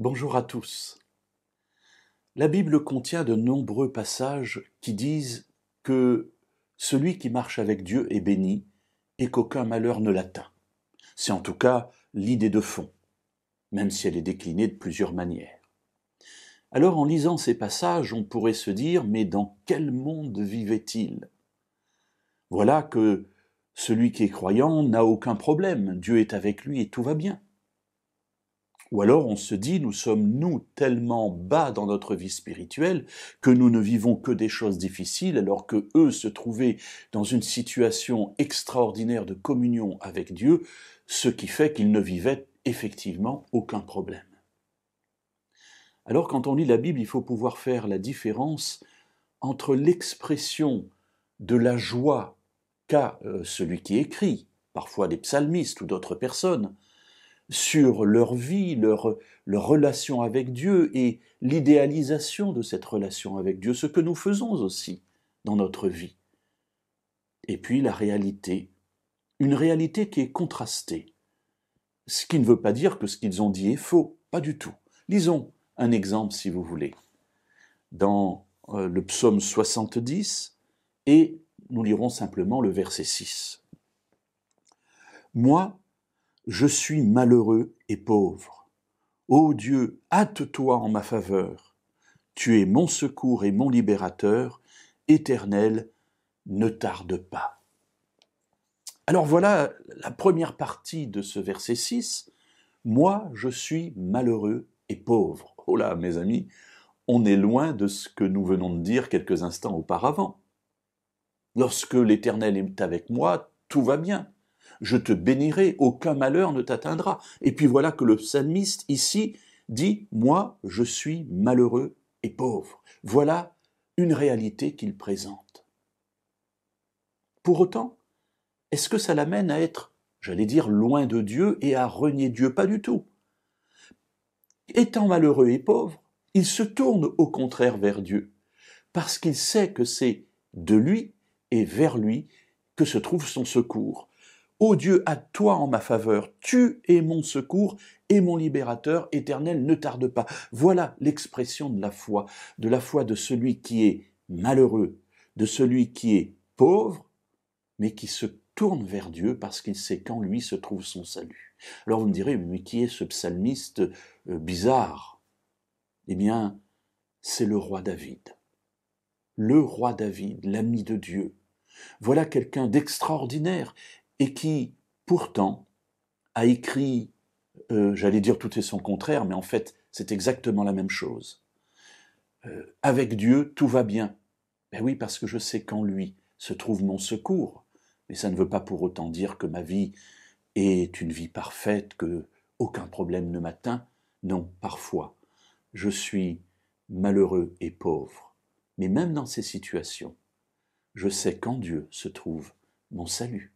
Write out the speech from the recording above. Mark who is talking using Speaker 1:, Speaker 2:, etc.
Speaker 1: Bonjour à tous. La Bible contient de nombreux passages qui disent que celui qui marche avec Dieu est béni et qu'aucun malheur ne l'atteint. C'est en tout cas l'idée de fond, même si elle est déclinée de plusieurs manières. Alors en lisant ces passages, on pourrait se dire, mais dans quel monde vivait-il? Voilà que celui qui est croyant n'a aucun problème, Dieu est avec lui et tout va bien. Ou alors on se dit, nous sommes tellement bas dans notre vie spirituelle que nous ne vivons que des choses difficiles alors que eux se trouvaient dans une situation extraordinaire de communion avec Dieu, ce qui fait qu'ils ne vivaient effectivement aucun problème. Alors quand on lit la Bible, il faut pouvoir faire la différence entre l'expression de la joie qu'a celui qui écrit, parfois des psalmistes ou d'autres personnes, sur leur vie, leur relation avec Dieu et l'idéalisation de cette relation avec Dieu, ce que nous faisons aussi dans notre vie. Et puis la réalité, une réalité qui est contrastée, ce qui ne veut pas dire que ce qu'ils ont dit est faux, pas du tout. Lisons un exemple si vous voulez, dans le psaume 70, et nous lirons simplement le verset 6. « Moi, je suis malheureux et pauvre. Ô Dieu, hâte-toi en ma faveur. Tu es mon secours et mon libérateur. Éternel, ne tarde pas. » Alors voilà la première partie de ce verset 6. Moi, je suis malheureux et pauvre. Oh là, mes amis, on est loin de ce que nous venons de dire quelques instants auparavant. Lorsque l'Éternel est avec moi, tout va bien. Je te bénirai, aucun malheur ne t'atteindra. Et puis voilà que le psalmiste ici dit « Moi, je suis malheureux et pauvre ». Voilà une réalité qu'il présente. Pour autant, est-ce que ça l'amène à être, j'allais dire, loin de Dieu et à renier Dieu? Pas du tout. Étant malheureux et pauvre, il se tourne au contraire vers Dieu, parce qu'il sait que c'est de lui et vers lui que se trouve son secours. Ô Dieu, à toi en ma faveur, tu es mon secours et mon libérateur, Éternel, ne tarde pas. Voilà l'expression de la foi de celui qui est malheureux, de celui qui est pauvre, mais qui se tourne vers Dieu parce qu'il sait qu'en lui se trouve son salut. Alors vous me direz, mais qui est ce psalmiste bizarre? Eh bien, c'est le roi David. Le roi David, l'ami de Dieu. Voilà quelqu'un d'extraordinaire et qui, pourtant, a écrit, j'allais dire tout et son contraire, mais en fait, c'est exactement la même chose. Avec Dieu, tout va bien. Ben oui, parce que je sais qu'en lui se trouve mon secours. Mais ça ne veut pas pour autant dire que ma vie est une vie parfaite, que aucun problème ne m'atteint. Non, parfois, je suis malheureux et pauvre. Mais même dans ces situations, je sais qu'en Dieu se trouve mon salut.